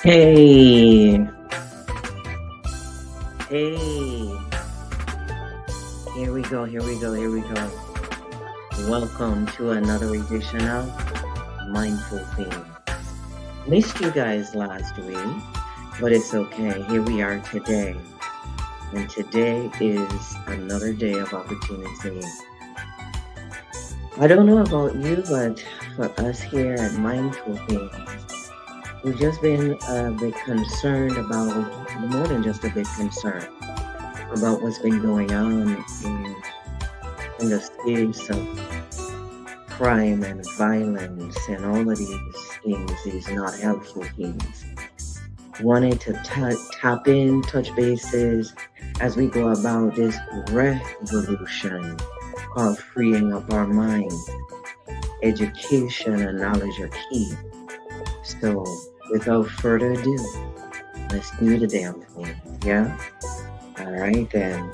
Hey, hey, here we go. Welcome to another edition of Mindful Theme. Missed you guys last week, but it's okay. Here we are today. And today is another day of opportunity. I don't know about you, but for us here at Mindful Themes, we've just been a bit concerned about, more than just a bit concerned, about what's been going on in the space of crime and violence and all of these things, these not helpful things. Wanting to tap in, touch bases as we go about this revolution called freeing up our minds. Education and knowledge are key. So, without further ado, let's do the damn thing. Yeah? All right, then.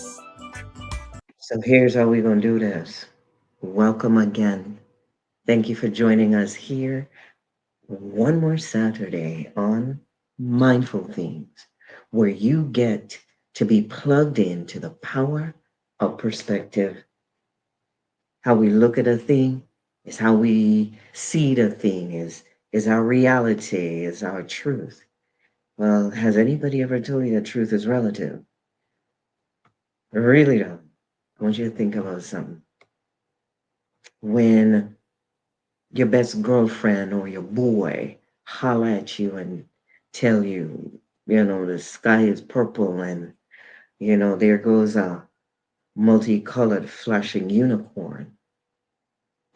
So, here's how we're going to do this. Welcome again. Thank you for joining us here one more Saturday on Mindful Themes, where you get to be plugged into the power of perspective. How we look at a thing is how we see the thing, is our reality, is our truth. Well, has anybody ever told you that truth is relative? Really don't. I want you to think about something. When your best girlfriend or your boy holler at you and tell you, the sky is purple and, there goes a multicolored flashing unicorn.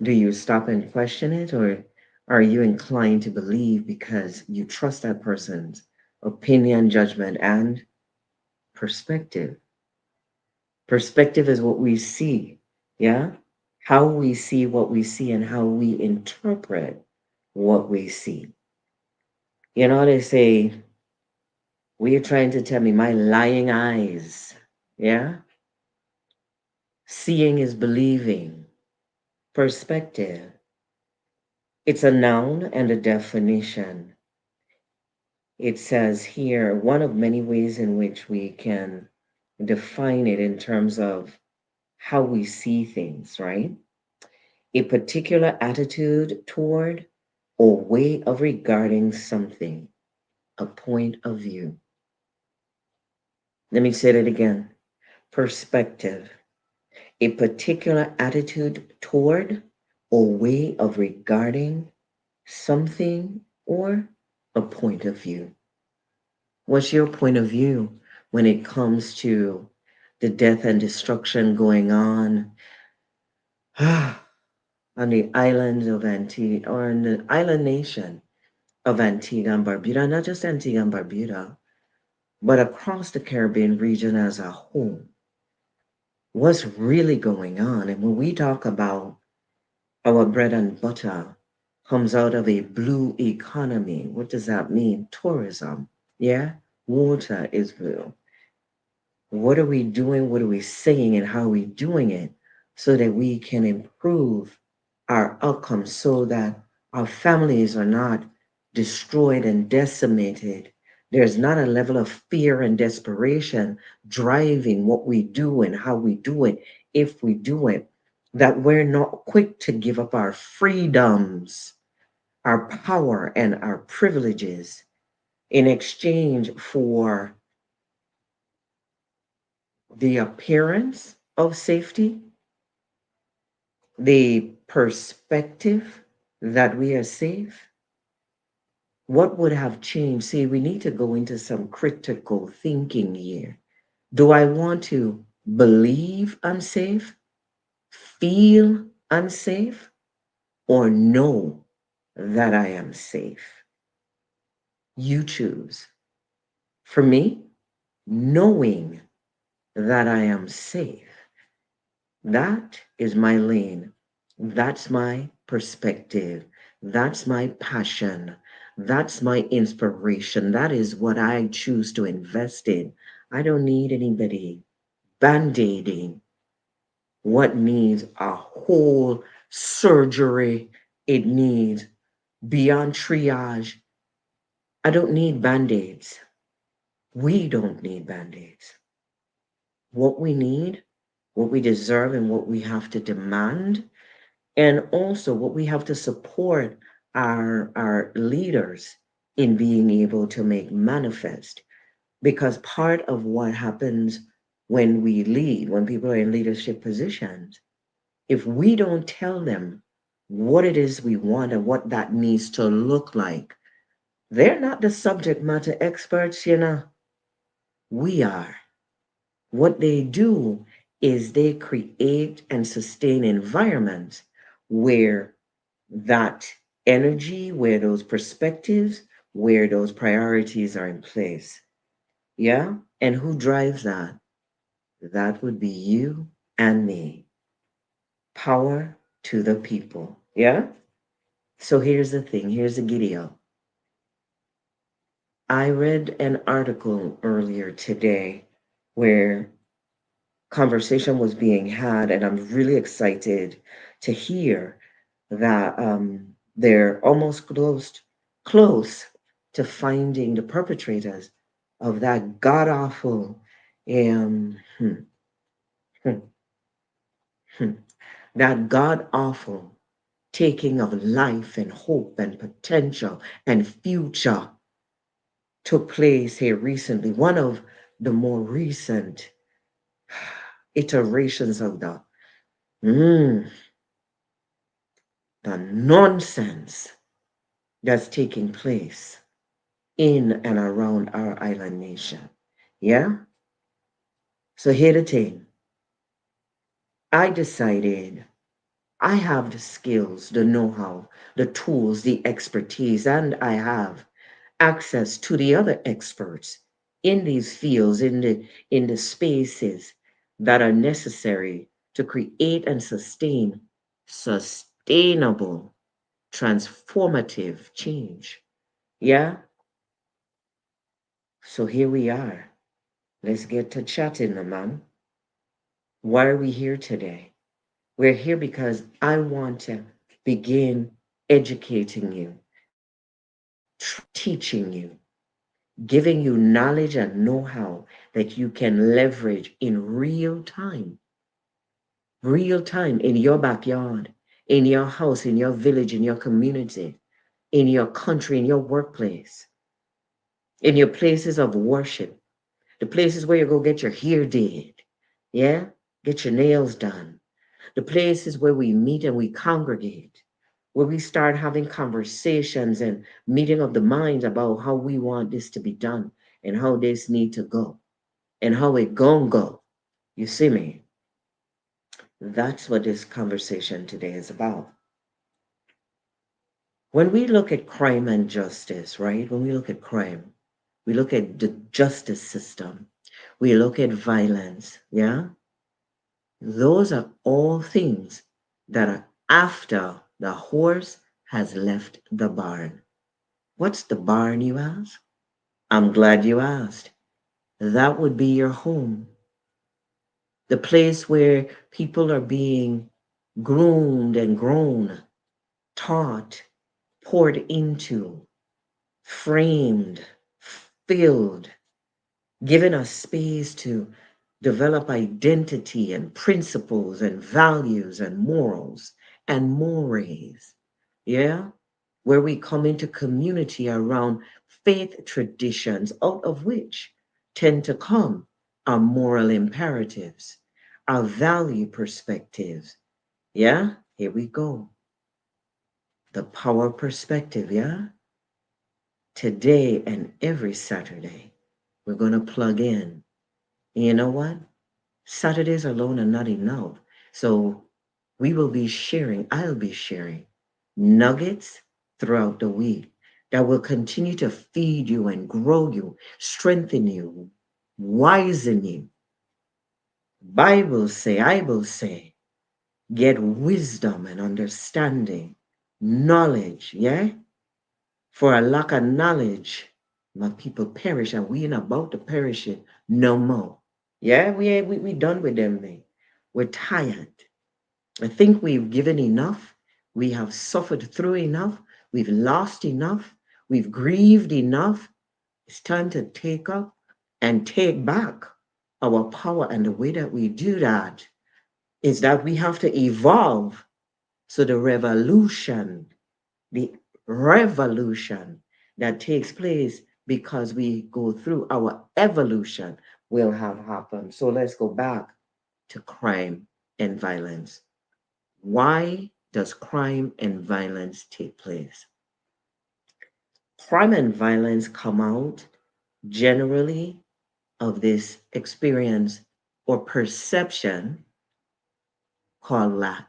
Do you stop and question it, or are you inclined to believe because you trust that person's opinion, judgment, and perspective? Perspective is what we see, yeah? How we see what we see and how we interpret what we see. They say, what are you trying to tell me? My lying eyes. Yeah? Seeing is believing. Perspective. It's a noun and a definition. It says here one of many ways in which we can define it in terms of how we see things, right? A particular attitude toward or way of regarding something, a point of view. Let me say that again. Perspective, a particular attitude toward or way of regarding something or a point of view. What's your point of view when it comes to the death and destruction going on on the islands of Antigua or in the island nation of Antigua and Barbuda, not just Antigua and Barbuda, but across the Caribbean region as a whole? What's really going on? And when we talk about our bread and butter comes out of a blue economy. What does that mean? Tourism. Yeah? Water is blue. What are we doing? What are we saying? And how are we doing it so that we can improve our outcomes so that our families are not destroyed and decimated? There's not a level of fear and desperation driving what we do and how we do it, if we do it, that we're not quick to give up our freedoms, our power, and our privileges in exchange for the appearance of safety, the perspective that we are safe. What would have changed? See, we need to go into some critical thinking here. Do I want to believe I'm safe, feel unsafe, or know that I am safe? You choose. For me, knowing that I am safe, that is my lane. That's my perspective. That's my passion. That's my inspiration. That is what I choose to invest in. I don't need anybody band aiding what needs a whole surgery. It needs beyond triage I don't need band-aids. We don't need band-aids. What we need, what we deserve, and what we have to demand, and also what we have to support our leaders in being able to make manifest. Because part of what happens when we lead, when people are in leadership positions, if we don't tell them what it is we want and what that needs to look like, they're not the subject matter experts, you know. We are. What they do is they create and sustain environments where that energy, where those perspectives, where those priorities are in place. Yeah? And who drives that? That would be you and me. Power to the people. Yeah? So here's the thing, here's the giddy. I read an article earlier today where conversation was being had, and I'm really excited to hear that they're almost close to finding the perpetrators of that god awful um, hmm, hmm, hmm, that god awful taking of life and hope and potential and future took place here recently. One of the more recent iterations of mm, the nonsense that's taking place in and around our island nation. Yeah? So here the thing. I decided I have the skills, the know-how, the tools, the expertise, and I have access to the other experts in these fields, in the spaces that are necessary to create and sustain sustainable, transformative change. Yeah? So here we are. Let's get to chatting, man. Why are we here today? We're here because I want to begin educating you, teaching you, giving you knowledge and know how that you can leverage in real time in your backyard, in your house, in your village, in your community, in your country, in your workplace, in your places of worship, the places where you go get your hair did, yeah, get your nails done, the places where we meet and we congregate, where we start having conversations and meeting of the minds about how we want this to be done and how this need to go and how it gon' go. You see me? That's what this conversation today is about. When we look at crime and justice, right? When we look at crime, we look at the justice system, we look at violence, yeah? Those are all things that are after the horse has left the barn. What's the barn, you ask? I'm glad you asked. That would be your home, the place where people are being groomed and grown, taught, poured into, framed, filled, given us space to develop identity and principles and values and morals and mores. Yeah? Where we come into community around faith traditions, out of which tend to come our moral imperatives, our value perspectives. Yeah? Here we go. The power perspective, yeah? Today and every Saturday, we're going to plug in. And you know what? Saturdays alone are not enough. So I'll be sharing nuggets throughout the week that will continue to feed you and grow you, strengthen you, wisen you. Bible say, I will say, get wisdom and understanding, knowledge, yeah? For a lack of knowledge, my people perish, and we ain't about to perish it no more. Yeah, we done with them thing. We're tired. I think we've given enough. We have suffered through enough. We've lost enough. We've grieved enough. It's time to take up and take back our power. And the way that we do that is that we have to evolve. So the revolution that takes place because we go through our evolution will have happened. So let's go back to crime and violence. Why does crime and violence take place? Crime and violence come out generally of this experience or perception called lack.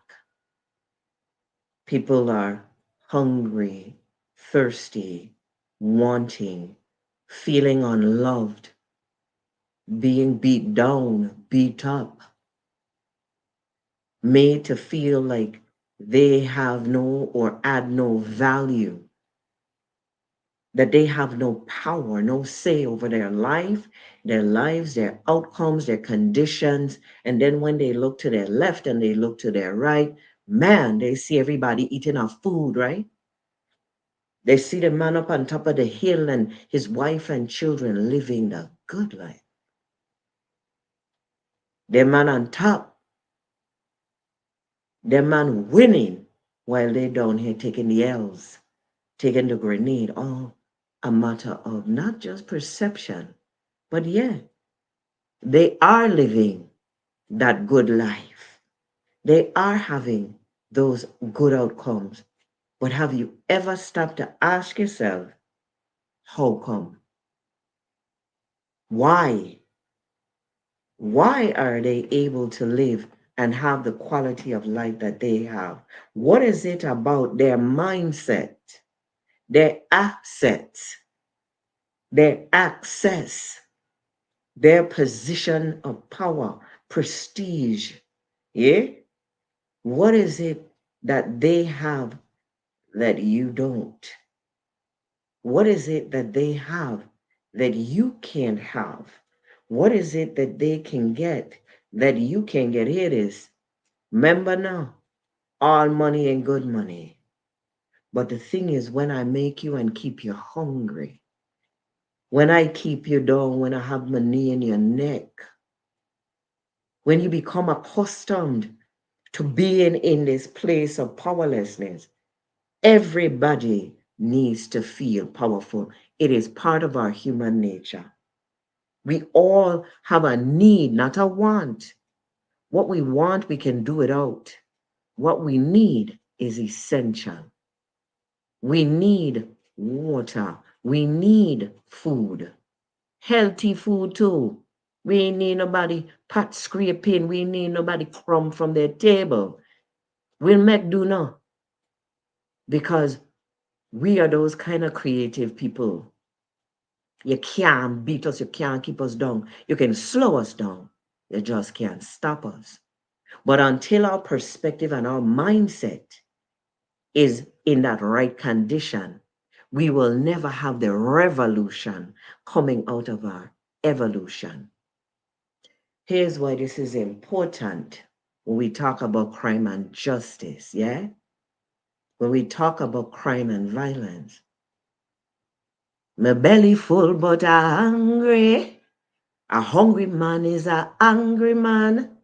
People are hungry, thirsty, wanting, feeling unloved, being beat down, beat up, made to feel like they have no or add no value, that they have no power, no say over their life, their lives, their outcomes, their conditions. And then when they look to their left and they look to their right, man, they see everybody eating our food, right? They see the man up on top of the hill and his wife and children living the good life. The man on top, the man winning while they down here taking the L's, taking the grenade. All a matter of not just perception, but yeah, they are living that good life. They are having those good outcomes. But have you ever stopped to ask yourself, how come? Why? Why are they able to live and have the quality of life that they have? What is it about their mindset, their assets, their access, their position of power, prestige? Yeah? What is it that they have that you don't? What is it that they have that you can't have? What is it that they can get that you can get? Here it is. Remember now, all money ain't good money. But the thing is, when I make you and keep you hungry, when I keep you down, when I have money in your neck, when you become accustomed to being in this place of powerlessness, everybody needs to feel powerful. It is part of our human nature. We all have a need, not a want. What we want, we can do without. What we need is essential. We need water. We need food. Healthy food too. We ain't need nobody pot scraping. We ain't need nobody crumb from their table. We'll make do now. Because we are those kind of creative people. You can't beat us. You can't keep us down. You can slow us down. You just can't stop us. But until our perspective and our mindset is in that right condition, we will never have the revolution coming out of our evolution. Here's why this is important when we talk about crime and justice, yeah? When we talk about crime and violence. My belly full, but I hungry. A hungry man is a angry man.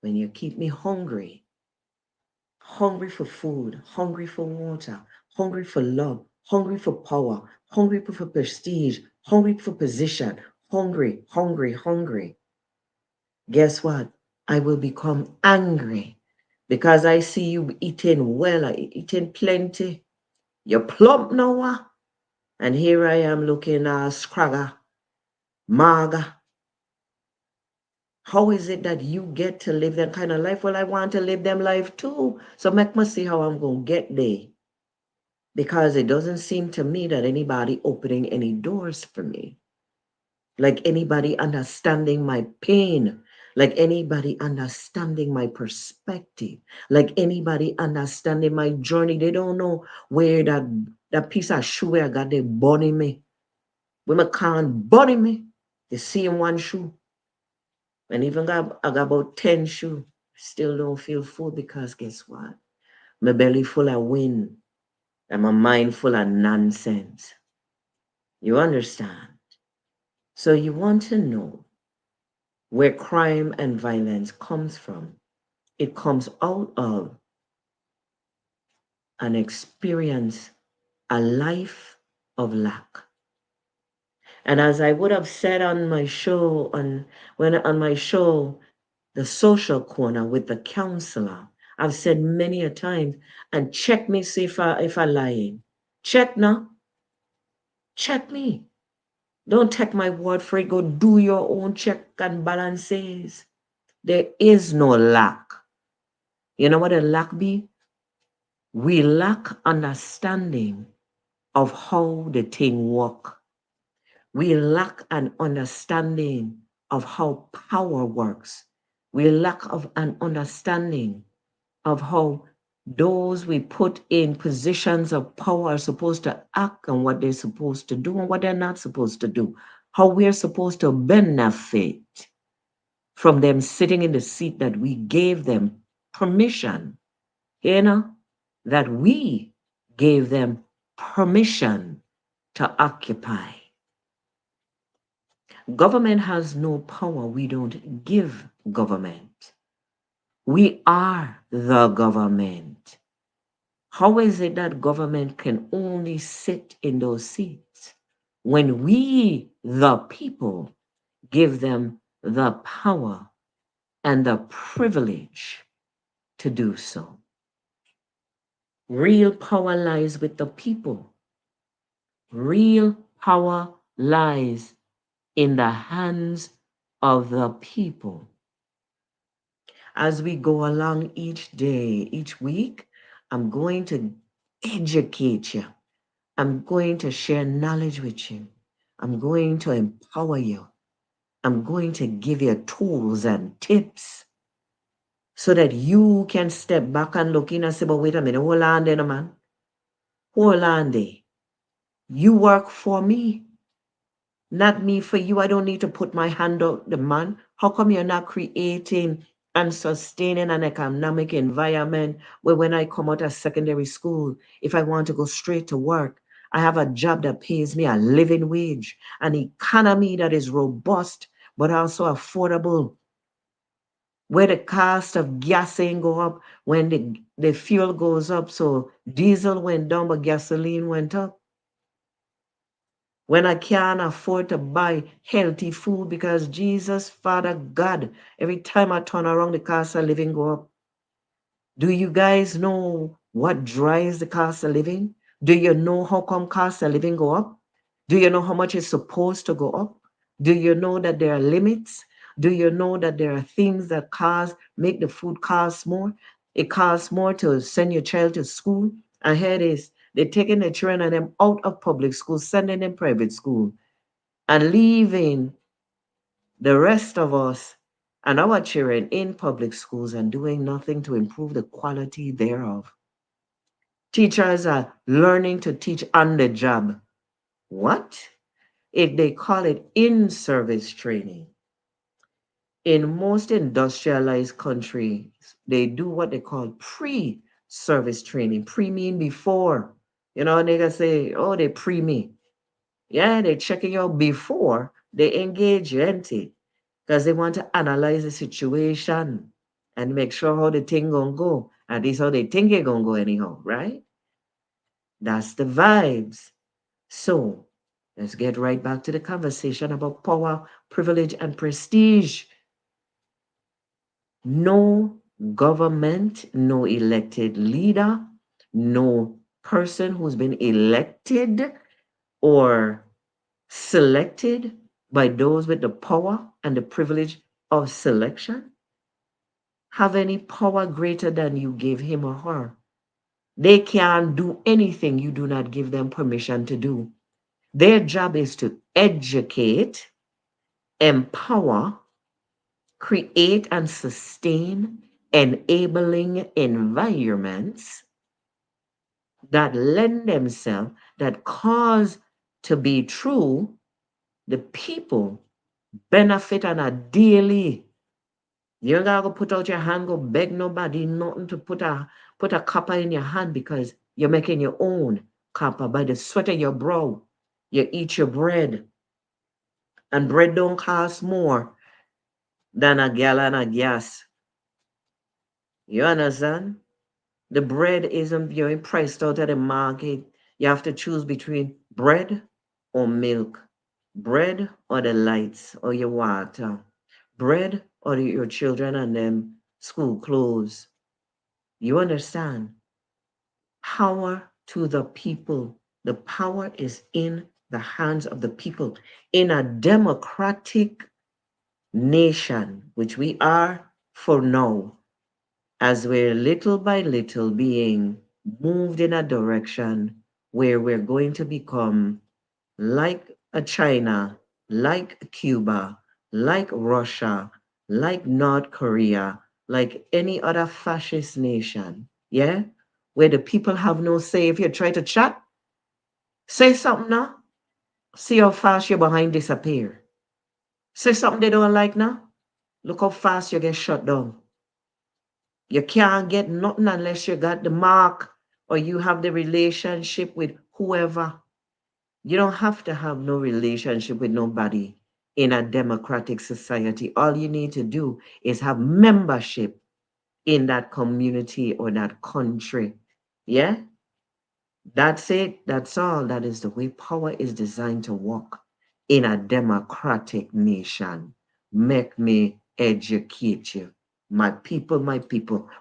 When you keep me hungry, hungry for food, hungry for water, hungry for love, hungry for power, hungry for prestige, hungry for position, hungry, hungry, hungry. Guess what? I will become angry because I see you eating well, eating plenty. You're plump now, and here I am looking scragger, maga. How is it that you get to live that kind of life? Well, I want to live them life too. So make me see how I'm going to get there. Because it doesn't seem to me that anybody opening any doors for me. Like anybody understanding my pain. Like anybody understanding my perspective. Like anybody understanding my journey. They don't know where that piece of shoe I got, they bunny me. When I can't bunny me, they see in one shoe. And even I got about 10 shoes. Still don't feel full because guess what? My belly full of wind and my mind full of nonsense. You understand? So you want to know where crime and violence comes from. It comes out of an experience, a life of lack. And as I would have said on my show, on my show, the social corner with the counselor, I've said many a time, and check me see if I lying. Check now, check me. Don't take my word for it. Go do your own check and balances. There is no lack. You know what a lack be? We lack understanding of how the thing work. We lack an understanding of how power works. We lack of an understanding of how those we put in positions of power are supposed to act and what they're supposed to do and what they're not supposed to do. How we're supposed to benefit from them sitting in the seat that we gave them permission, you know, that we gave them permission to occupy. Government has no power. We don't give government. We are the government. How is it that government can only sit in those seats when we, the people, give them the power and the privilege to do so? Real power lies with the people. Real power lies in the hands of the people. As we go along each day, each week, I'm going to educate you. I'm going to share knowledge with you. I'm going to empower you. I'm going to give you tools and tips so that you can step back and look in and say, but wait a minute, hold on there, man. Hold on there. You work for me, not me for you. I don't need to put my hand out the man. How come you're not creating and sustaining an economic environment where when I come out of secondary school, if I want to go straight to work, I have a job that pays me a living wage, an economy that is robust but also affordable, where the cost of gas ain't go up when the fuel goes up. So diesel went down, but gasoline went up. When I can't afford to buy healthy food because Jesus, Father God, every time I turn around, the cost of living go up. Do you guys know what drives the cost of living? Do you know how come cost of living go up? Do you know how much it's supposed to go up? Do you know that there are limits? Do you know that there are things that make the food cost more? It costs more to send your child to school. And here it is. They're taking the children and them out of public school, sending them private school, and leaving the rest of us and our children in public schools and doing nothing to improve the quality thereof. Teachers are learning to teach on the job. What? If they call it in service training. In most industrialized countries, they do what they call pre service training. Pre mean before. You know, niggas say, oh, they pre me. Yeah, they checking you out before they engage you, ain't it? Because they want to analyze the situation and make sure how the thing gonna go. At least how they think it gonna go anyhow, right? That's the vibes. So let's get right back to the conversation about power, privilege, and prestige. No government, no elected leader, no person who's been elected or selected by those with the power and the privilege of selection have any power greater than you give him or her. They can't do anything you do not give them permission to do. Their job is to educate, empower, create and sustain enabling environments that lend themselves, that cause to be true, the people benefit on a daily. You don't gotta go put out your hand, go beg nobody, nothing to put a copper in your hand because you're making your own copper by the sweat of your brow. You eat your bread, and bread don't cost more than a gallon of gas. You understand? The bread isn't being priced out at the market. You have to choose between bread or milk, bread or the lights or your water, bread or your children and them school clothes. You understand? Power to the people. The power is in the hands of the people. In a democratic nation, which we are for now, as we're little by little being moved in a direction where we're going to become like a China, like Cuba, like Russia, like North Korea, like any other fascist nation, yeah? Where the people have no say. If you try to chat, say something now. See how fast your behind disappear. Say something they don't like now. Look how fast you get shut down. You can't get nothing unless you got the mark or you have the relationship with whoever. You don't have to have no relationship with nobody in a democratic society. All you need to do is have membership in that community or that country. Yeah? That's it. That's all. That is the way power is designed to work in a democratic nation. Make me educate you. My people,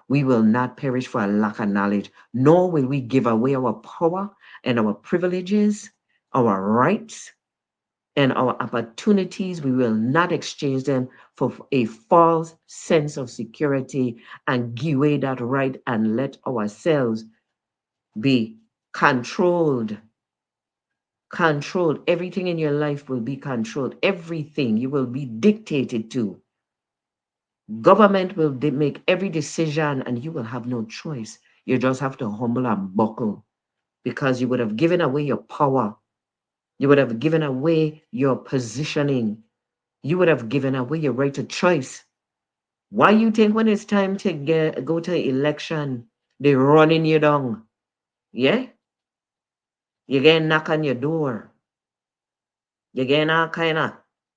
we will not perish for a lack of knowledge, nor will we give away our power and our privileges, our rights, and our opportunities. We will not exchange them for a false sense of security and give away that right and let ourselves be controlled. Controlled. Everything in your life will be controlled. Everything you will be dictated to. Government will make every decision and you will have no choice. You just have to humble and buckle because you would have given away your power. You would have given away your positioning. You would have given away your right to choice. Why you think when it's time to go to election, they running you down? Yeah? You get knock on your door. You get all kind of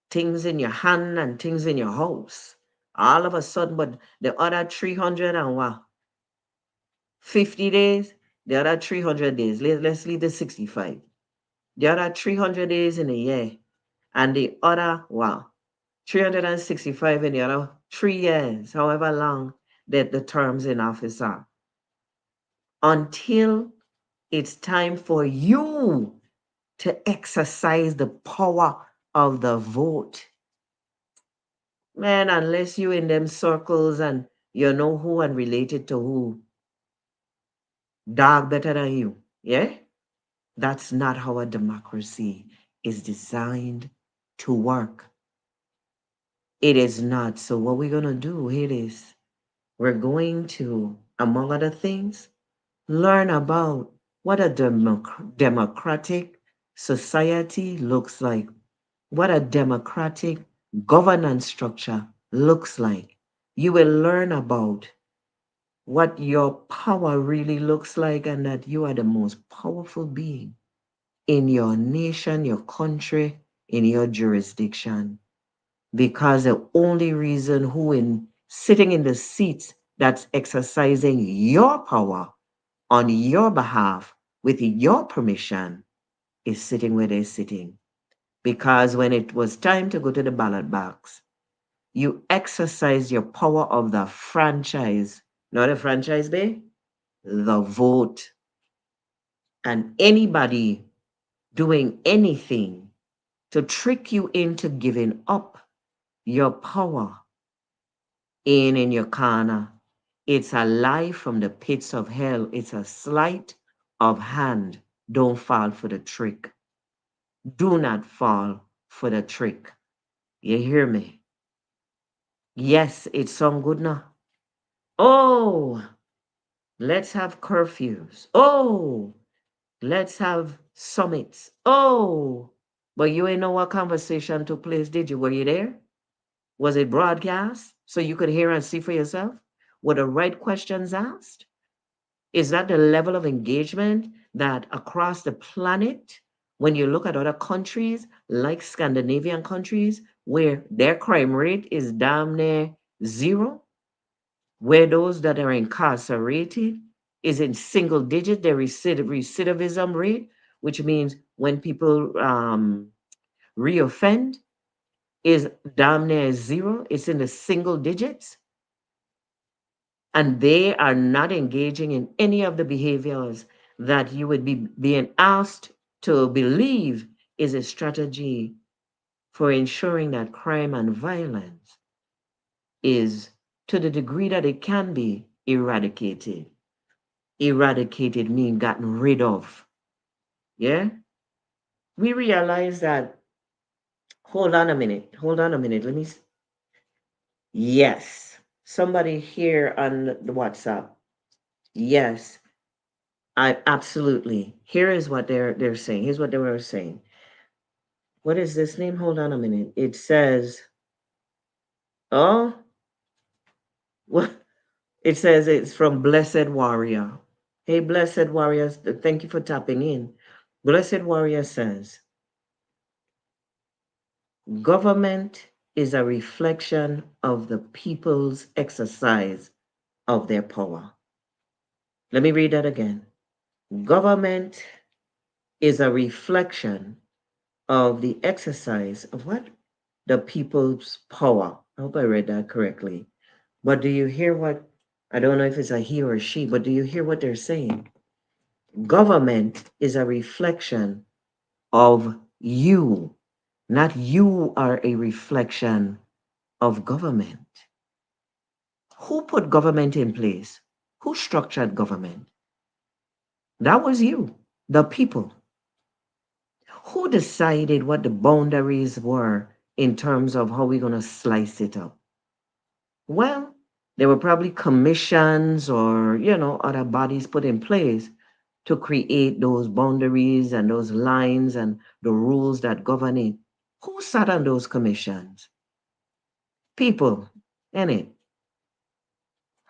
things in your hand and things in your house. All of a sudden, but the other 300 and what? 50 days? The other 300 days. Let's leave the 65. The other 300 days in a year. And the other, wow, 365 in the other 3 years, however long that the terms in office are. Until it's time for you to exercise the power of the vote. Man, unless you in them circles and you know who and related to who, dog better than you. Yeah? That's not how a democracy is designed to work. It is not. So what we're gonna do here is we're going to, among other things, learn about what a democratic society looks like, what a democratic governance structure looks like. You will learn about what your power really looks like and that you are the most powerful being in your nation, your country, in your jurisdiction. Because the only reason who in sitting in the seats that's exercising your power on your behalf with your permission is sitting where they're sitting. Because when it was time to go to the ballot box, you exercise your power of the franchise, not a franchise bay, the vote. And anybody doing anything to trick you into giving up your power in your corner, it's a lie from the pits of hell. It's a sleight of hand. Don't fall for the trick. Do not fall for the trick. You hear me? Yes, it sounds good now. Oh, let's have curfews. Oh, let's have summits. Oh, but you ain't know what conversation took place, did you? Were you there? Was it broadcast so you could hear and see for yourself? Were the right questions asked? Is that the level of engagement that across the planet when you look at other countries like Scandinavian countries where their crime rate is damn near zero, where those that are incarcerated is in single digit, their recidivism rate, which means when people reoffend, is damn near zero. It's in the single digits. And they are not engaging in any of the behaviors that you would be being asked to believe is a strategy for ensuring that crime and violence is to the degree that it can be eradicated. Eradicated mean gotten rid of. Yeah? We realize that, hold on a minute, yes, somebody here on the WhatsApp. Yes, I absolutely. Here is what they're saying. Here's what they were saying. What is this name? Hold on a minute. It says, oh, what? It says it's from Blessed Warrior. Hey, Blessed Warrior, thank you for tapping in. Blessed Warrior says, government is a reflection of the people's exercise of their power. Let me read that again. Government is a reflection of the exercise of what? The people's power. I hope I read that correctly. But do you hear what? I don't know if it's a he or she, but do you hear what they're saying? Government is a reflection of you, not you are a reflection of government. Who put government in place? Who structured government? That was you, the people. Who decided what the boundaries were in terms of how we're going to slice it up? Well, there were probably commissions or, other bodies put in place to create those boundaries and those lines and the rules that govern it. Who sat on those commissions? People, innit?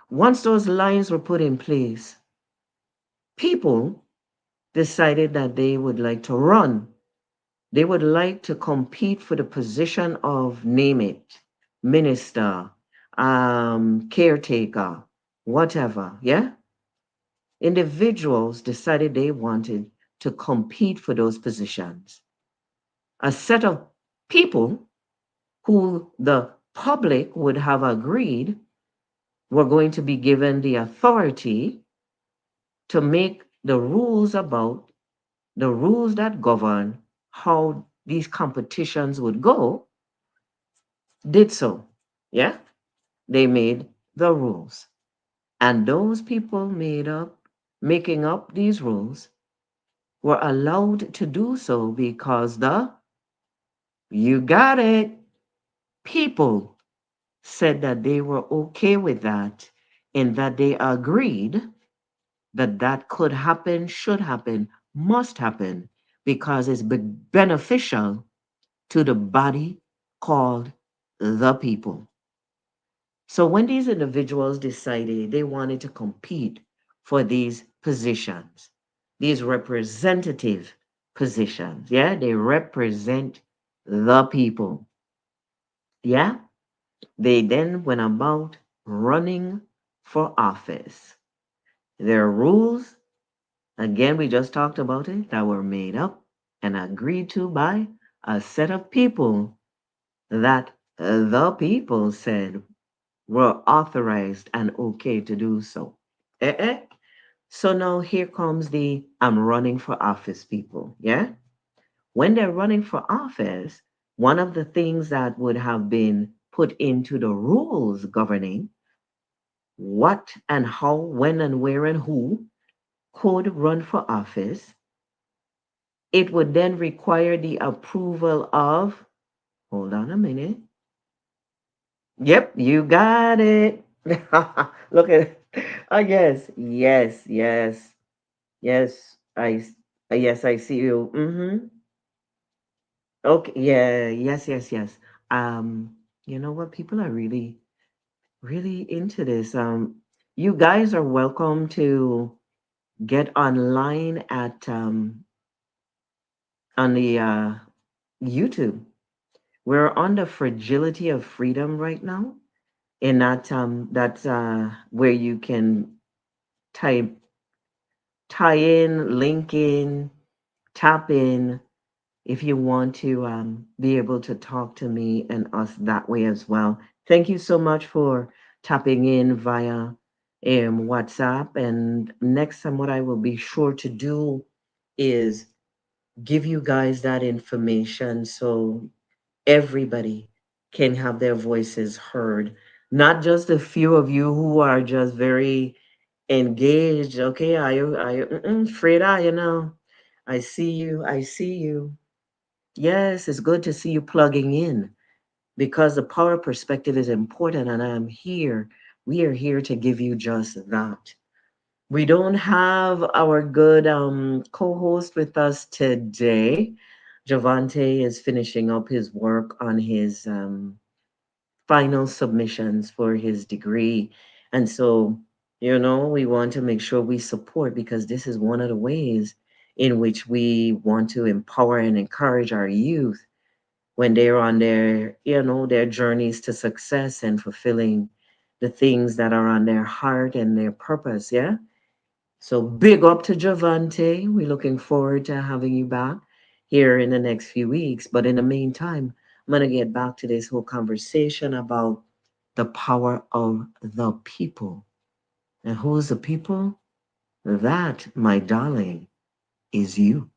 Once those lines were put in place, people decided that they would like to run. They would like to compete for the position of, name it, minister, caretaker, whatever, yeah? Individuals decided they wanted to compete for those positions. A set of people who the public would have agreed were going to be given the authority to make the rules that govern how these competitions would go, did so. Yeah? They made the rules. And those people making up these rules were allowed to do so because you got it, people said that they were okay with that and that they agreed that that could happen, should happen, must happen because it's beneficial to the body called the people. So when these individuals decided they wanted to compete for these positions, these representative positions, yeah, they represent the people. Yeah, they then went about running for office. There are rules, again, we just talked about it, that were made up and agreed to by a set of people that the people said were authorized and okay to do so. Eh, eh. So now here comes the I'm running for office people. Yeah. When they're running for office, one of the things that would have been put into the rules governing what and how, when and where and who could run for office, it would then require the approval of, hold on a minute. Yep, you got it. Look at yes, yes, yes, yes. Yes, I see you. Mm-hmm. Okay, yeah, yes, yes, yes. You know what? People are really, really into this. You guys are welcome to get online at on the YouTube. We're on the fragility of freedom right now, in that where you can type tie in, link in, tap in if you want to be able to talk to me and us that way as well. Thank you so much for tapping in via WhatsApp. And next time, what I will be sure to do is give you guys that information so everybody can have their voices heard, not just a few of you who are just very engaged. Okay, Frida, I see you. I see you. Yes, it's good to see you plugging in because the power perspective is important, and I'm here. We are here to give you just that. We don't have our good co host with us today. Javante is finishing up his work on his final submissions for his degree. And so, we want to make sure we support because this is one of the ways in which we want to empower and encourage our youth when they're on their journeys to success and fulfilling the things that are on their heart and their purpose. Yeah. So big up to Javante. We're looking forward to having you back here in the next few weeks. But in the meantime, I'm going to get back to this whole conversation about the power of the people. And who's the people? That, my darling, is you.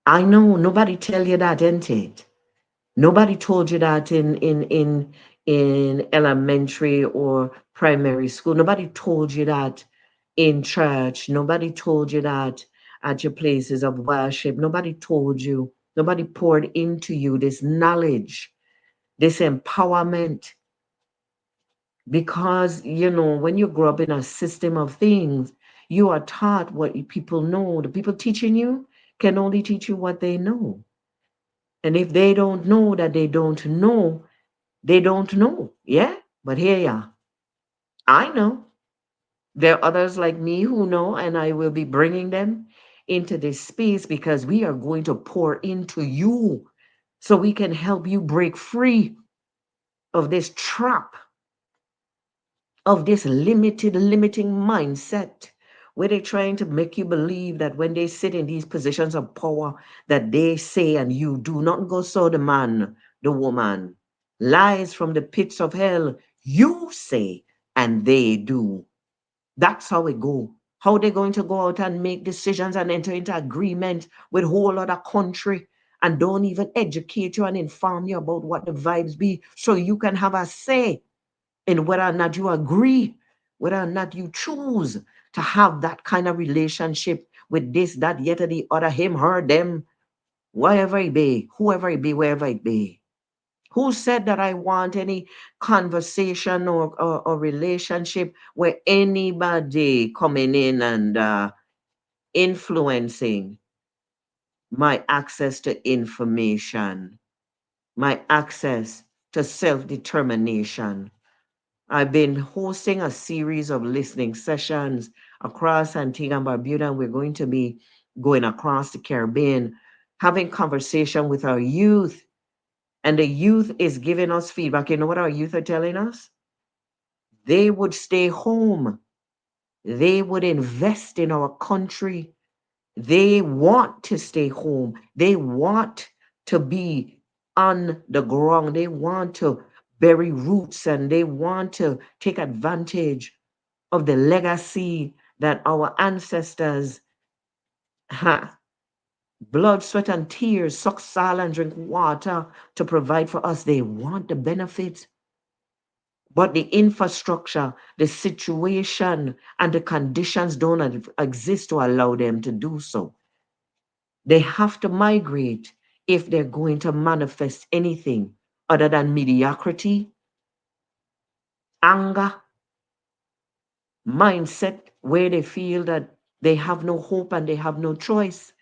I know nobody tell you that, ain't it? Nobody told you that in elementary or primary school. Nobody told you that in church. Nobody told you that at your places of worship. Nobody told you. Nobody poured into you this knowledge, this empowerment. Because, when you grow up in a system of things, you are taught what people know. The people teaching you can only teach you what they know. And if they don't know that they don't know. Yeah? But here you are. I know. There are others like me who know, and I will be bringing them into this space because we are going to pour into you so we can help you break free of this trap, of this limiting mindset where they're trying to make you believe that when they sit in these positions of power that they say and you do not go so the man, the woman, lies from the pits of hell, you say and they do. That's how it go. How they going to go out and make decisions and enter into agreement with whole other country and don't even educate you and inform you about what the vibes be so you can have a say in whether or not you agree, whether or not you choose to have that kind of relationship with this, that, yet, or the other, him, her, them, wherever it be, whoever it be, wherever it be. Who said that I want any conversation or relationship where anybody coming in and influencing my access to information, my access to self determination? I've been hosting a series of listening sessions across Antigua and Barbuda, and we're going to be going across the Caribbean, having conversation with our youth. And the youth is giving us feedback. You know what our youth are telling us? They would stay home. They would invest in our country. They want to stay home. They want to be on the ground. They want to bury roots and they want to take advantage of the legacy that our ancestors had. Blood, sweat, and tears, suck salt and drink water to provide for us. They want the benefits. But the infrastructure, the situation, and the conditions don't exist to allow them to do so. They have to migrate if they're going to manifest anything other than mediocrity, anger, mindset, where they feel that they have no hope and they have no choice.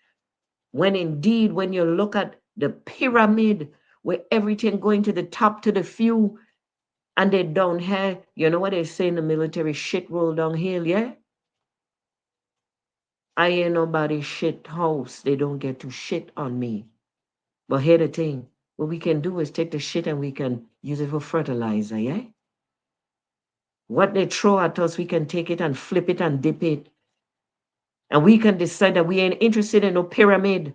When indeed, when you look at the pyramid, where everything going to the top to the few, and they down here, you know what they say in the military, shit roll downhill, yeah? I ain't nobody shit house. They don't get to shit on me. But here the thing, what we can do is take the shit and we can use it for fertilizer, yeah? What they throw at us, we can take it and flip it and dip it. And we can decide that we ain't interested in no pyramid.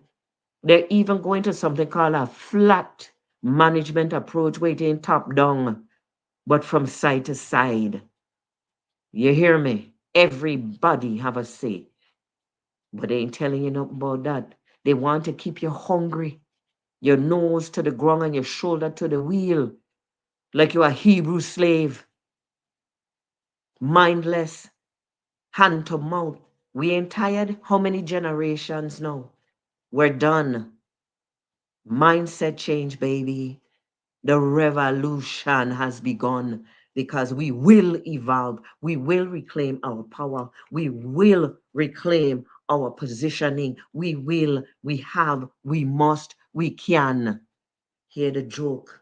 They're even going to something called a flat management approach where it ain't top down, but from side to side. You hear me? Everybody have a say. But they ain't telling you nothing about that. They want to keep you hungry, your nose to the ground and your shoulder to the wheel, like you're a Hebrew slave, mindless, hand to mouth. We ain't tired. How many generations now? We're done. Mindset change, baby. The revolution has begun because we will evolve. We will reclaim our power. We will reclaim our positioning. We will, we have, we must, we can. Hear the joke.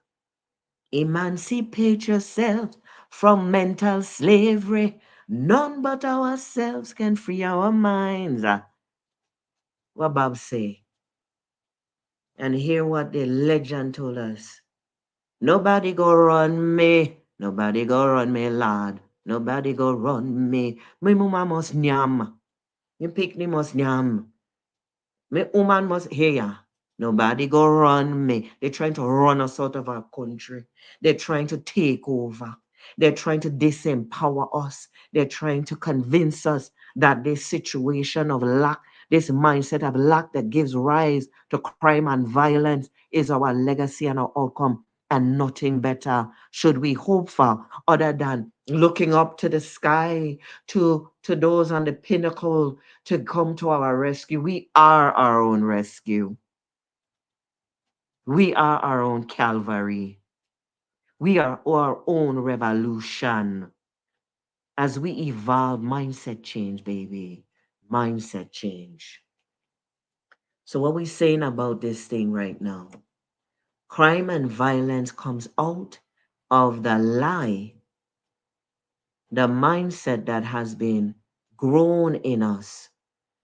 Emancipate yourself from mental slavery. None but ourselves can free our minds. What Bob say? And hear what the legend told us. Nobody go run me. Nobody go run me, lad. Nobody go run me. Me mama must nyam. Me picnic must nyam. Me woman must hear ya. Nobody go run me. They're trying to run us out of our country. They're trying to take over. They're trying to disempower us. They're trying to convince us that this situation of lack, this mindset of lack that gives rise to crime and violence is our legacy and our outcome and nothing better should we hope for other than looking up to the sky, to those on the pinnacle to come to our rescue. We are our own rescue. We are our own Calvary. We are our own revolution. As we evolve, mindset change, baby. Mindset change. So what we saying about this thing right now? Crime and violence comes out of the lie, the mindset that has been grown in us,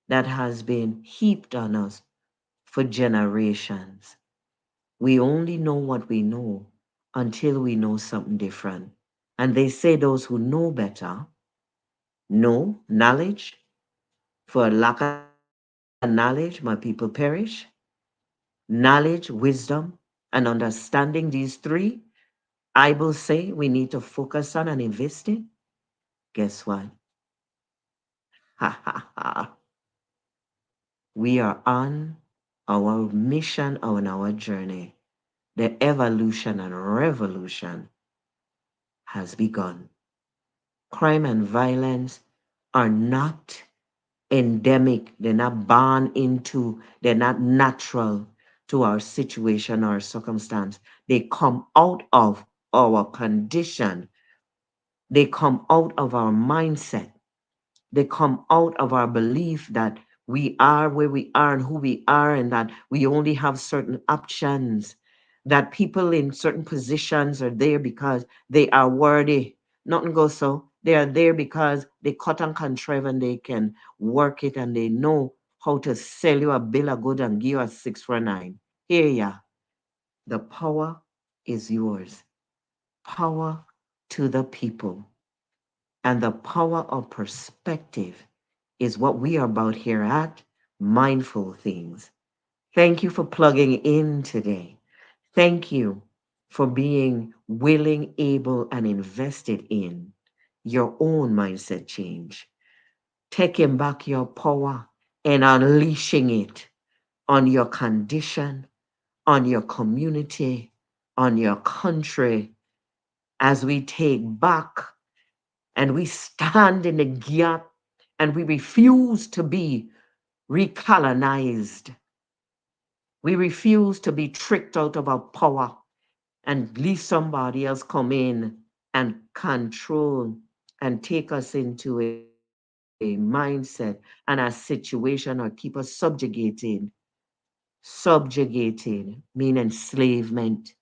that has been heaped on us for generations. We only know what we know until we know something different. And they say those who know better know knowledge. For lack of knowledge, my people perish. Knowledge, wisdom, and understanding, these three, I will say we need to focus on and invest in. Guess what? Ha ha ha. We are on our mission, on our journey. The evolution and revolution has begun. Crime and violence are not endemic, they're not born into, they're not natural to our situation or circumstance. They come out of our condition, they come out of our mindset. They come out of our belief that we are where we are and who we are, and that we only have certain options, that people in certain positions are there because they are worthy. Nothing goes so. They are there because they cut and contrive and they can work it and they know how to sell you a bill of good and give you a 6 for 9. Here ya. The power is yours. Power to the people. And the power of perspective is what we are about here at Mindful Things. Thank you for plugging in today. Thank you for being willing, able, and invested in your own mindset change. Taking back your power and unleashing it on your condition, on your community, on your country, as we take back and we stand in the gap and we refuse to be recolonized. We refuse to be tricked out of our power and leave somebody else come in and control and take us into a mindset and a situation or keep us subjugated, mean enslavement.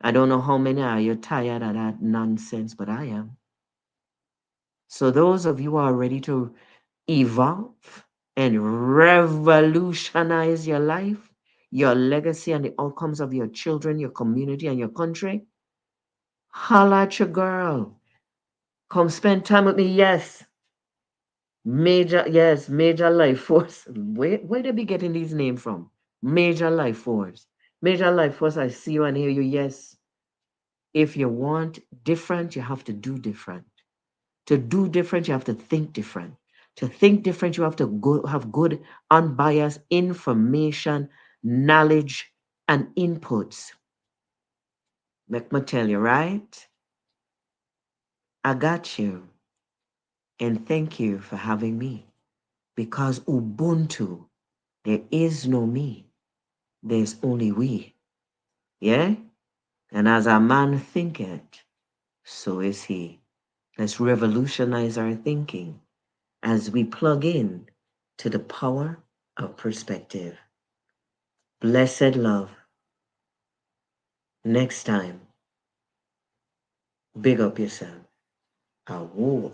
I don't know how many are you tired of that nonsense, but I am. So those of you who are ready to evolve, and revolutionize your life, your legacy, and the outcomes of your children, your community, and your country, holla at your girl. Come spend time with me. Yes. Major life force. Where they be getting these names from? Major life force. Major life force, I see you and hear you. Yes. If you want different, you have to do different. To do different, you have to think different. To think different, you have to have good, unbiased information, knowledge, and inputs. Let me tell you, right? I got you. And thank you for having me. Because Ubuntu, there is no me. There's only we. Yeah? And as a man thinketh, so is he. Let's revolutionize our thinking as we plug in to the power of perspective. Blessed love. Next time, big up yourself. Awoo.